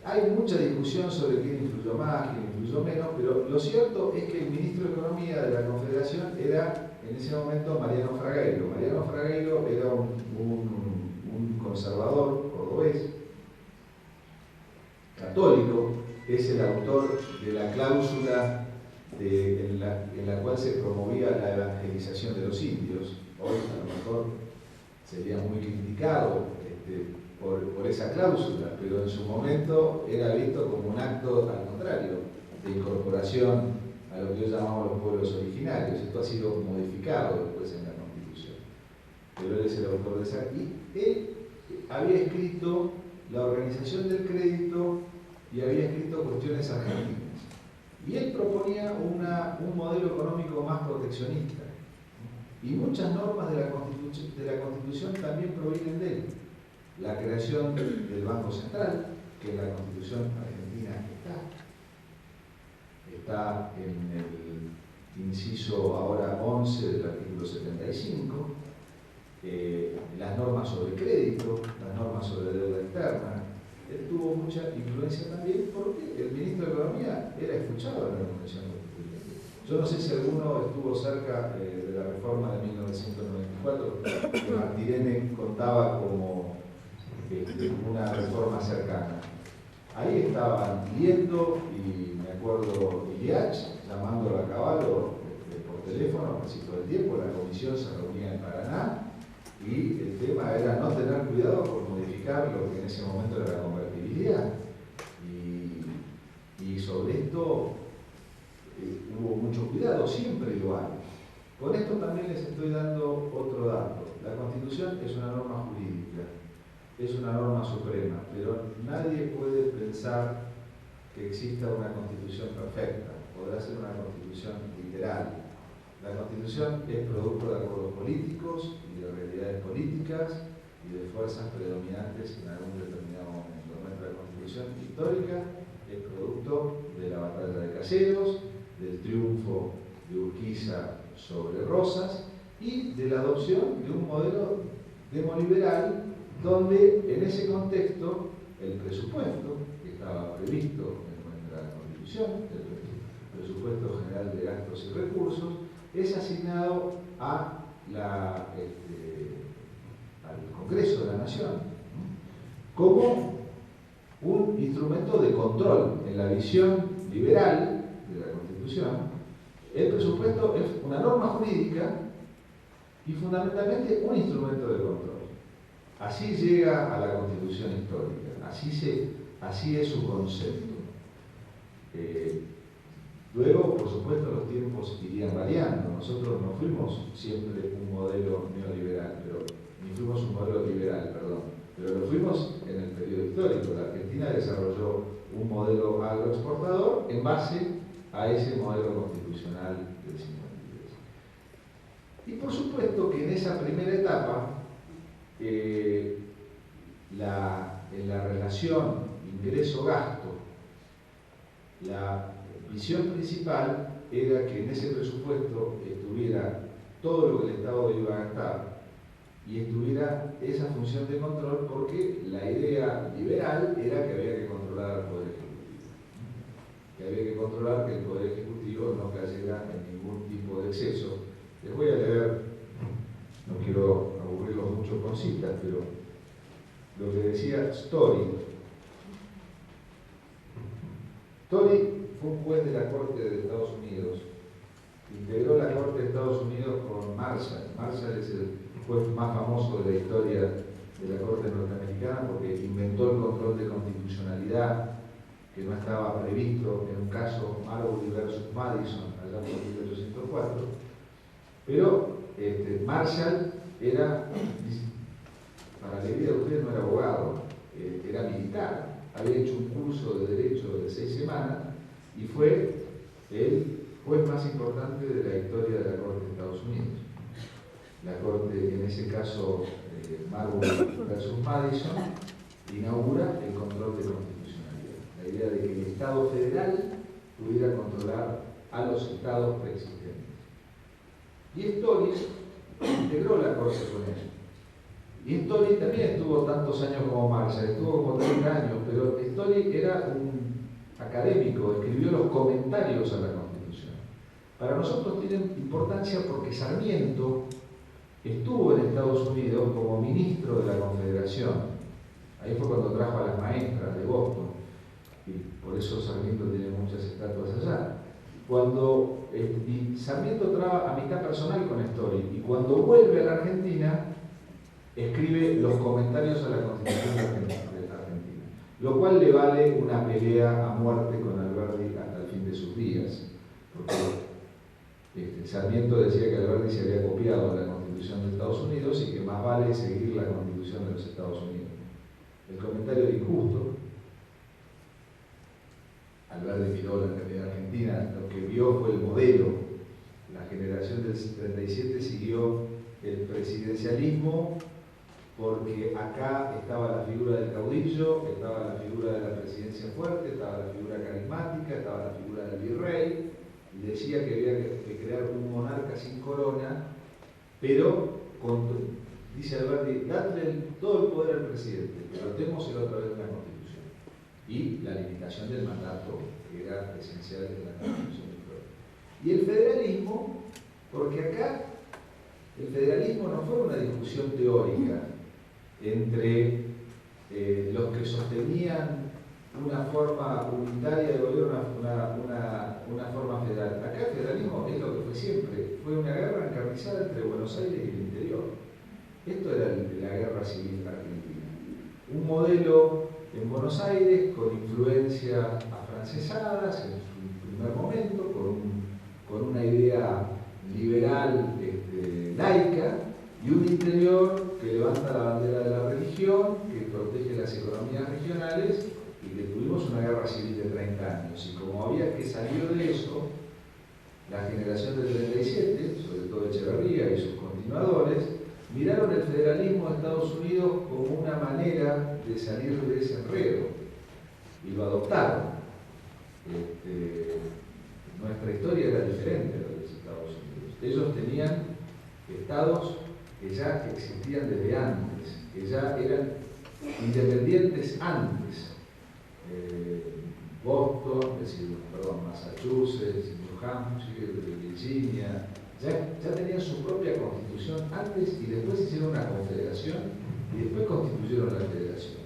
hay mucha discusión sobre quién influyó más, quién influyó menos, pero lo cierto es que el ministro de Economía de la Confederación era en ese momento Mariano Fragueiro. Mariano Fragueiro era un conservador cordobés, católico, es el autor de la cláusula en la cual se promovía la evangelización de los indios. Hoy a lo mejor sería muy criticado por esa cláusula, pero en su momento era visto como un acto al contrario, de incorporación a lo que hoy llamamos los pueblos originarios. Esto ha sido modificado después en la Constitución. Pero él es el autor de esa. Y él había escrito la organización del crédito y había escrito cuestiones argentinas. Y él proponía un modelo económico más proteccionista. Y muchas normas de la Constitución también provienen de él. La creación del Banco Central, que en la Constitución argentina está en el inciso ahora 11 del artículo 75, las normas sobre crédito, las normas sobre deuda externa. Él tuvo mucha influencia también porque el ministro de Economía era escuchado en la Convención Constituyente. Yo no sé si alguno estuvo cerca de la reforma de 1994, que Martirene contaba como una reforma cercana. Ahí estaban Lieto y me acuerdo Iliach llamándolo a Cavallo por teléfono casi todo el tiempo. La comisión se reunía en Paraná y el tema era no tener cuidado por modificar lo que en ese momento era la convertibilidad. Y sobre esto hubo mucho cuidado, siempre lo hay. Con esto también les estoy dando otro dato. La Constitución es una norma jurídica, es una norma suprema, pero nadie puede pensar que exista una Constitución perfecta. Podrá ser una Constitución literal. La Constitución es producto de acuerdos políticos y de realidades políticas y de fuerzas predominantes en algún determinado momento. Nuestra Constitución histórica es producto de la batalla de Caseros, del triunfo de Urquiza sobre Rosas y de la adopción de un modelo demoliberal donde en ese contexto el presupuesto que estaba previsto en nuestra Constitución, el presupuesto general de gastos y recursos, es asignado al Congreso de la Nación como un instrumento de control. En la visión liberal de la Constitución, el presupuesto es una norma jurídica y fundamentalmente un instrumento de control. Así llega a la Constitución histórica, así es su concepto. Luego, por supuesto, los tiempos irían variando. Nosotros no fuimos siempre un modelo neoliberal, ni fuimos un modelo liberal, pero lo fuimos en el periodo histórico. La Argentina desarrolló un modelo agroexportador en base a ese modelo constitucional del 53. Y por supuesto que en esa primera etapa, en la relación ingreso-gasto, la visión principal era que en ese presupuesto estuviera todo lo que el Estado iba a gastar y estuviera esa función de control, porque la idea liberal era que había que controlar al Poder Ejecutivo, que había que controlar que el Poder Ejecutivo no cayera en ningún tipo de exceso. Les voy a leer, no quiero aburrirlos mucho con citas, pero lo que decía Story. Story fue un juez de la Corte de Estados Unidos, integró la Corte de Estados Unidos con Marshall. Marshall es el juez más famoso de la historia de la Corte norteamericana porque inventó el control de constitucionalidad que no estaba previsto en un caso Marbury versus Madison allá por 1804. Pero Marshall era, para la alegría de ustedes, no era abogado, era militar, había hecho un curso de Derecho de 6 semanas y fue el juez más importante de la historia de la Corte de Estados Unidos. La Corte, en ese caso, Marbury versus Madison, inaugura el control de constitucionalidad. La idea de que el Estado federal pudiera controlar a los estados preexistentes. Y Story integró la Corte con él. Y Story también estuvo tantos años como Marshall, estuvo como 30 años, pero Story era un académico, escribió los comentarios a la Constitución. Para nosotros tienen importancia porque Sarmiento estuvo en Estados Unidos como ministro de la Confederación. Ahí fue cuando trajo a las maestras de Boston, y por eso Sarmiento tiene muchas estatuas allá. Cuando Sarmiento traba amistad personal con Story, y cuando vuelve a la Argentina, escribe los comentarios a la Constitución de Argentina, lo cual le vale una pelea a muerte con Alberdi hasta el fin de sus días, porque Sarmiento decía que Alberdi se había copiado de la Constitución de Estados Unidos y que más vale seguir la Constitución de los Estados Unidos. El comentario de injusto. Alberdi miró la realidad argentina, lo que vio fue el modelo. La generación del 37 siguió el presidencialismo porque acá estaba la figura del caudillo, estaba la figura de la presidencia fuerte, estaba la figura carismática, estaba la figura del virrey, y decía que había que crear un monarca sin corona, pero dice Alberti, dadle todo el poder al presidente, pero démoselo otra vez en la Constitución. Y la limitación del mandato, que era esencial en la Constitución. Y el federalismo, porque acá el federalismo no fue una discusión teórica entre los que sostenían una forma unitaria de gobierno, una forma federal. Acá el federalismo es lo que fue siempre, fue una guerra encarnizada entre Buenos Aires y el interior. Esto era la guerra civil argentina. Un modelo en Buenos Aires con influencias afrancesadas en su primer momento, con una idea liberal laica, y un interior que levanta la bandera de la religión, que protege las economías regionales, y que tuvimos una guerra civil de 30 años. Y como había que salir de eso, la generación del 37, sobre todo Echeverría y sus continuadores, miraron el federalismo de Estados Unidos como una manera de salir de ese enredo, y lo adoptaron. Nuestra historia era diferente a la de los Estados Unidos. Ellos tenían estados que ya existían desde antes, que ya eran independientes antes. Massachusetts, New Hampshire, Virginia, ya tenían su propia constitución antes, y después hicieron una confederación y después constituyeron la federación.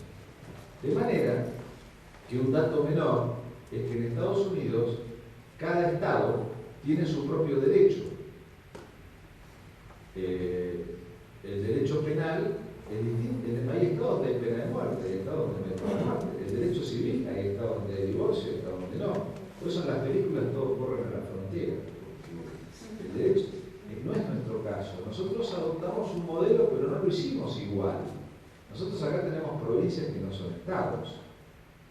De manera que un dato menor es que en Estados Unidos cada estado tiene su propio derecho. El derecho penal es distinto. Hay estados donde hay pena de muerte, hay estados donde no hay pena de muerte. El derecho civil, hay estados donde hay divorcio, hay estados donde no. Por eso en las películas todo corre en la frontera. El derecho no es nuestro caso. Nosotros adoptamos un modelo, pero no lo hicimos igual. Nosotros acá tenemos provincias que no son estados.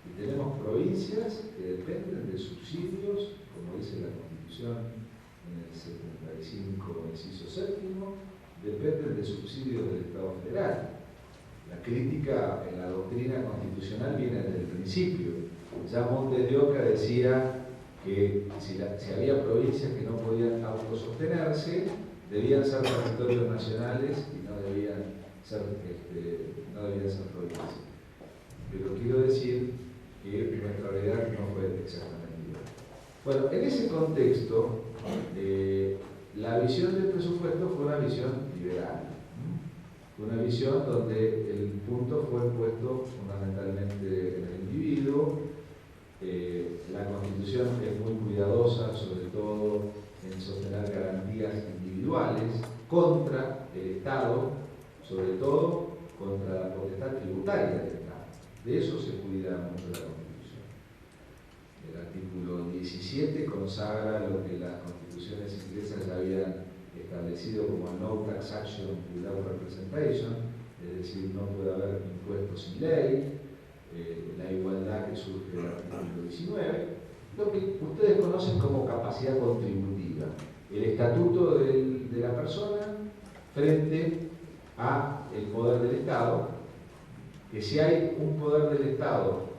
Y tenemos provincias que dependen de subsidios, como dice la Constitución en el 75, inciso séptimo, dependen de subsidios del Estado federal. La crítica en la doctrina constitucional viene desde el principio. Ya Montes de Oca decía que si había provincias que no podían autosostenerse, debían ser territorios nacionales y no debían ser provincias. Pero quiero decir que nuestra realidad no fue exactamente igual. Bueno, en ese contexto, la visión del presupuesto fue una visión liberal. Una visión donde el punto fue puesto fundamentalmente en el individuo. La Constitución es muy cuidadosa, sobre todo en sostener garantías individuales contra el Estado, sobre todo contra la potestad tributaria del Estado. De eso se cuida mucho la Constitución. El artículo 17 consagra lo que las constituciones inglesas ya habían establecido como no taxation without representation, es decir, no puede haber impuestos sin ley, la igualdad que surge del artículo 19, lo que ustedes conocen como capacidad contributiva, el estatuto de la persona frente a el poder del Estado, que si hay un poder del Estado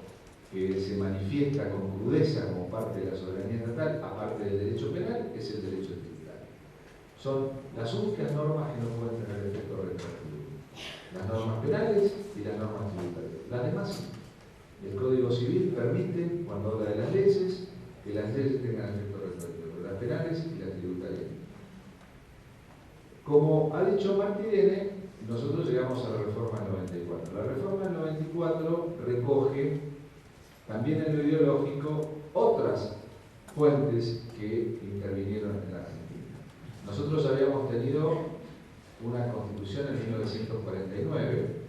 que se manifiesta con crudeza como parte de la soberanía estatal, aparte del derecho penal, es el derecho tributario. Son las únicas normas que no pueden tener efecto retroactivo. las normas penales y las normas tributarias. Las demás sí. El Código Civil permite, cuando habla de las leyes, que las leyes tengan efecto retroactivo, las penales y las tributarias. Como ha dicho Martirene, nosotros llegamos a la reforma del 94. La reforma del 94 recoge, también en lo ideológico, otras fuentes que intervinieron en la Argentina. Nosotros habíamos tenido una constitución en 1949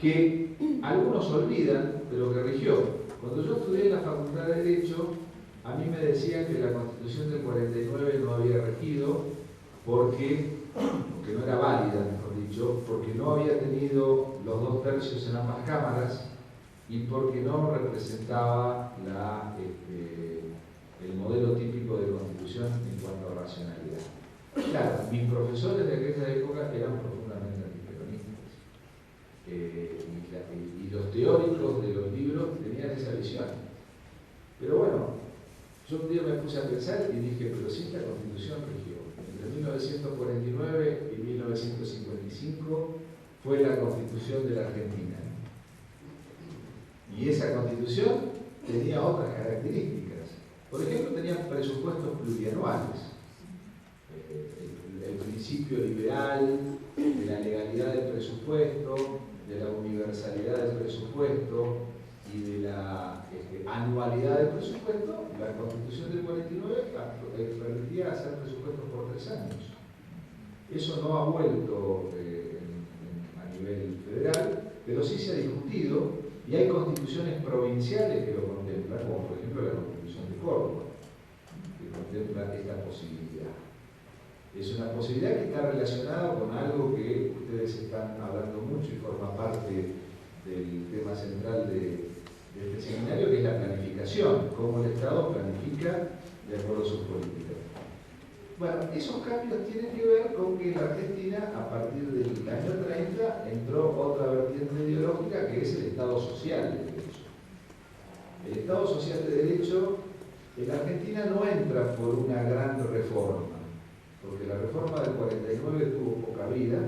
que algunos olvidan, pero que rigió. Cuando yo estudié en la Facultad de Derecho, a mí me decían que la constitución del 49 no había regido porque no era válida, mejor dicho, porque no había tenido los 2/3 en ambas cámaras y porque no representaba el modelo típico de constitución en cuanto a racionalidad. Claro, mis profesores de aquella época eran profundamente antiperonistas y los teóricos de los libros tenían esa visión. Pero bueno, yo un día me puse a pensar y dije, pero si esta constitución rigió entre 1949 y 1955 fue la constitución de la Argentina. Y esa constitución tenía otras características. Por ejemplo, tenía presupuestos plurianuales. El principio liberal de la legalidad del presupuesto, de la universalidad del presupuesto y de la anualidad del presupuesto, la Constitución del 49 permitía hacer presupuestos por 3 años. Eso no ha vuelto a nivel federal, pero sí se ha discutido y hay constituciones provinciales que lo contemplan, como por ejemplo la Constitución de Córdoba, que contempla esta posibilidad. Es una posibilidad que está relacionada con algo que ustedes están hablando mucho y forma parte del tema central de este seminario, que es la planificación, cómo el Estado planifica de acuerdo a sus políticas. Bueno, esos cambios tienen que ver con que en la Argentina, a partir del año 30, entró otra vertiente ideológica que es el Estado Social de Derecho. El Estado Social de Derecho en la Argentina no entra por una gran reforma, porque la reforma del 49 tuvo poca vida,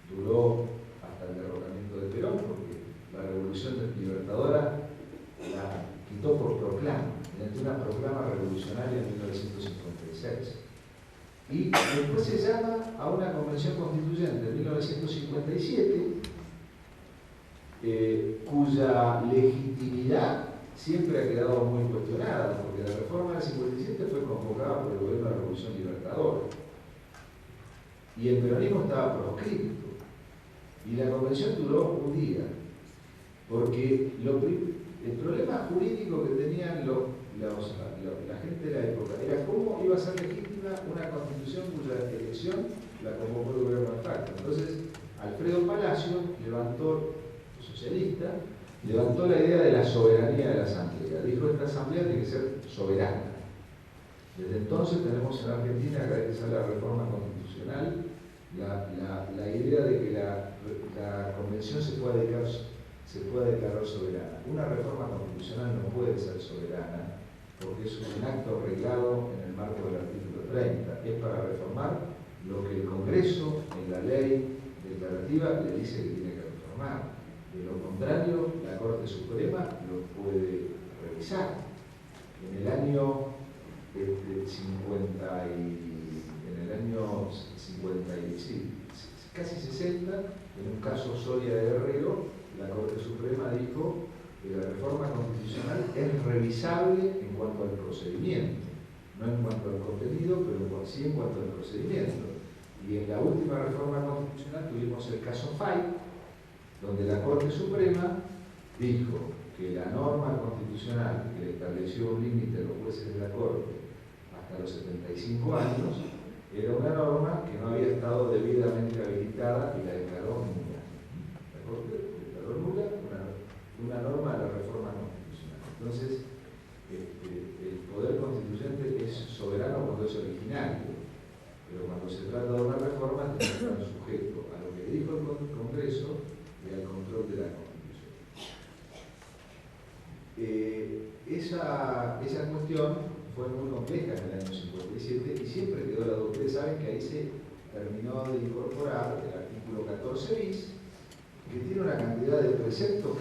duró hasta el derrocamiento de Perón, porque la Revolución Libertadora la quitó por proclama, mediante una proclama revolucionaria en 1956. Y después se llama a una convención constituyente en 1957, cuya legitimidad siempre ha quedado muy cuestionada, porque la reforma del 57 fue convocada por el gobierno de la Revolución Libertadora. Y el peronismo estaba proscrito. Y la convención duró un día. Porque el problema jurídico que tenían la gente de la época era cómo iba a ser legítima una constitución cuya elección la convocó el gobierno de facto. Entonces, Alfredo Palacio levantó, socialista, levantó la idea de la soberanía de la Asamblea. Dijo, esta Asamblea tiene que ser soberana. Desde entonces tenemos en Argentina, gracias a la reforma constitucional, la idea de que la Convención se pueda declarar soberana. Una reforma constitucional no puede ser soberana porque es un acto reglado en el marco del artículo 30. Es para reformar lo que el Congreso, en la ley declarativa, le dice que tiene que reformar. De lo contrario, la Corte Suprema lo puede revisar. En el año 50 casi 60, en un caso Soria de Guerrero, la Corte Suprema dijo que la reforma constitucional es revisable en cuanto al procedimiento, no en cuanto al contenido, pero sí en cuanto al procedimiento. Y en la última reforma constitucional tuvimos el caso Fay, donde la Corte Suprema dijo que la norma constitucional que estableció un límite a los jueces de la Corte hasta los 75 años era una norma que no había estado debidamente habilitada y la declaró nula. La Corte declaró nula una norma de la reforma constitucional. Entonces, el poder constituyente es soberano cuando es originario, pero cuando se trata de una reforma tiene que estar sujeto a lo que dijo el Congreso y al control de la Constitución. Esa cuestión fue muy compleja en el año 57 y siempre quedó la duda. Ustedes saben que ahí se terminó de incorporar el artículo 14 bis, que tiene una cantidad de preceptos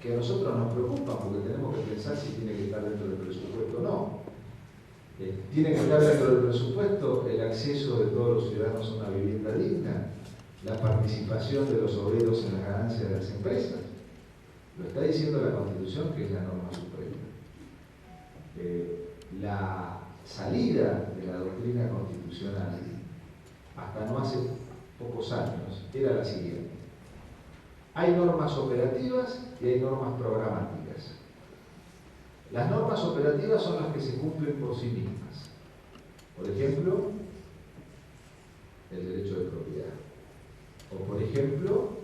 que a nosotros nos preocupan porque tenemos que pensar si tiene que estar dentro del presupuesto o no. Tiene que estar dentro del presupuesto el acceso de todos los ciudadanos a una vivienda digna, la participación de los obreros en las ganancias de las empresas. Lo está diciendo la Constitución, que es la norma suprema. La salida de la doctrina constitucional, hasta no hace pocos años, era la siguiente. Hay normas operativas y hay normas programáticas. Las normas operativas son las que se cumplen por sí mismas. Por ejemplo, el derecho de propiedad. O por ejemplo,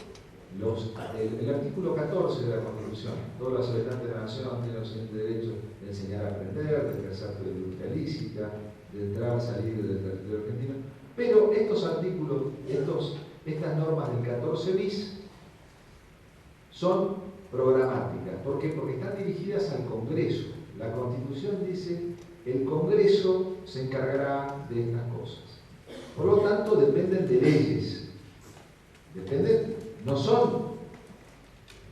el artículo 14 de la Constitución. Todos los habitantes de la nación tienen los siguientes derechos: de enseñar a aprender, de ejercer la industria lícita, de entrar, salir del territorio argentino. Pero estos artículos, estas normas del 14 bis, son programáticas. ¿Por qué? Porque están dirigidas al Congreso. La Constitución dice: el Congreso se encargará de estas cosas. Por lo tanto, dependen de leyes. No son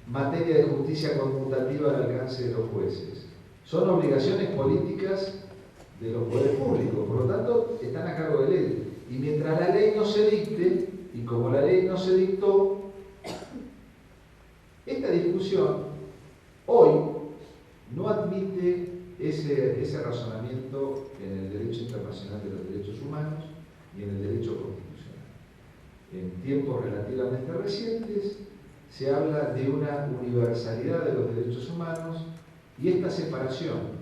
materia de justicia conmutativa al alcance de los jueces. Son obligaciones políticas de los poderes públicos. Por lo tanto, están a cargo de leyes. Y mientras la ley no se dicte, y como la ley no se dictó, esta discusión hoy no admite ese razonamiento en el derecho internacional de los derechos humanos y en el derecho constitucional. En tiempos relativamente recientes se habla de una universalidad de los derechos humanos, y esta separación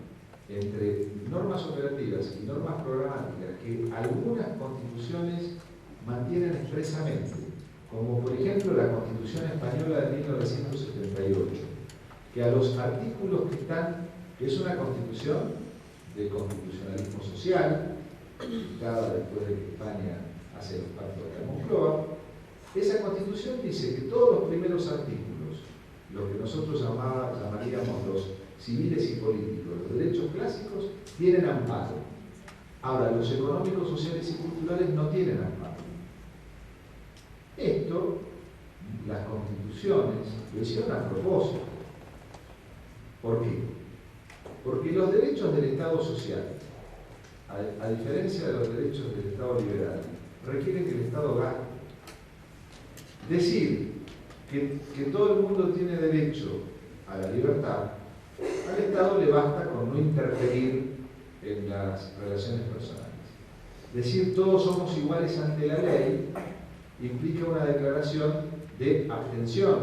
entre normas operativas y normas programáticas que algunas constituciones mantienen expresamente, como por ejemplo la Constitución Española de 1978, que a los artículos que es una constitución de constitucionalismo social, dictada después de que España hace los pactos de la Moncloa, esa constitución dice que todos los primeros artículos, lo que nosotros llamaríamos los civiles y políticos, los derechos clásicos, tienen amparo. Ahora, los económicos, sociales y culturales no tienen amparo. Esto, las constituciones lo hicieron a propósito. ¿Por qué? Porque los derechos del Estado social, a diferencia de los derechos del Estado liberal, requieren que el Estado gaste. Decir que todo el mundo tiene derecho a la libertad, al Estado le basta con no interferir en las relaciones personales. Decir todos somos iguales ante la ley implica una declaración de abstención,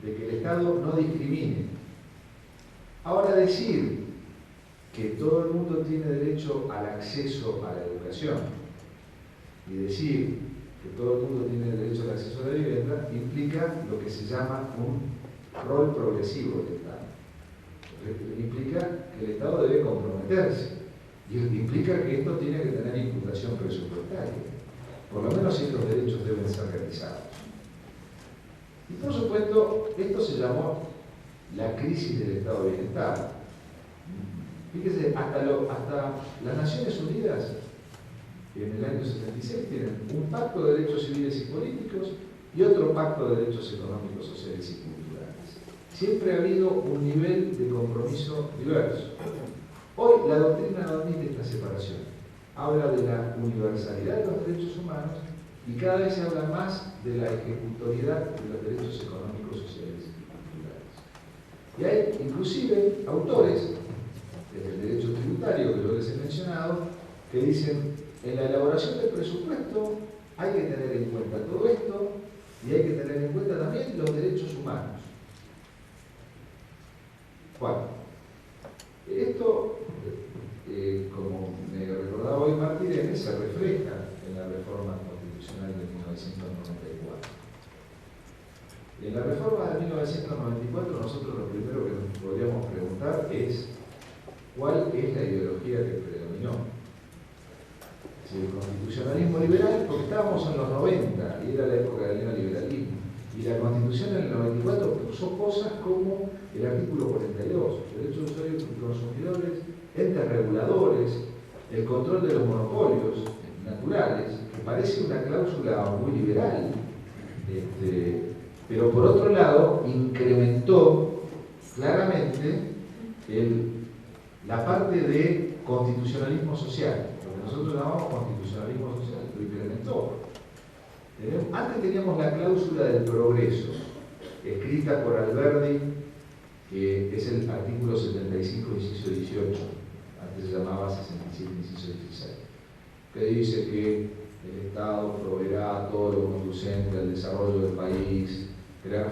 de que el Estado no discrimine. Ahora, decir que todo el mundo tiene derecho al acceso a la educación y decir que todo el mundo tiene derecho al acceso a la vivienda implica lo que se llama un rol progresivo del Estado. Implica que el Estado debe comprometerse y implica que esto tiene que tener imputación presupuestaria. Por lo menos estos derechos deben ser realizados. Y por supuesto, esto se llamó la crisis del Estado de Bienestar. Fíjese, hasta las Naciones Unidas, en el año 76, tienen un pacto de derechos civiles y políticos y otro pacto de derechos económicos, sociales y culturales. Siempre ha habido un nivel de compromiso diverso. Hoy la doctrina no admite esta separación. Habla de la universalidad de los derechos humanos y cada vez se habla más de la ejecutoriedad de los derechos económicos, sociales y culturales. Y hay inclusive autores del derecho tributario que yo les he mencionado que dicen: en la elaboración del presupuesto hay que tener en cuenta todo esto y hay que tener en cuenta también los derechos humanos. Bueno, esto, como me recordaba hoy Martínez, se refleja en la reforma constitucional de 1994. En la reforma de 1994 nosotros lo primero que nos podríamos preguntar es ¿cuál es la ideología que predominó? Si el constitucionalismo liberal, porque estábamos en los 90 y era la época del neoliberalismo, y la Constitución en el 94 puso cosas como el artículo 42, derechos de usuarios y consumidores, entes reguladores, el control de los monopolios naturales, que parece una cláusula muy liberal, Pero por otro lado, incrementó claramente la parte de constitucionalismo social, lo que nosotros llamamos constitucionalismo social, lo incrementó. Antes teníamos la cláusula del progreso, escrita por Alberdi, que es el artículo 75, inciso 18, antes se llamaba 67, inciso 16, que dice que el Estado proveerá todo lo conducente al desarrollo del país, crear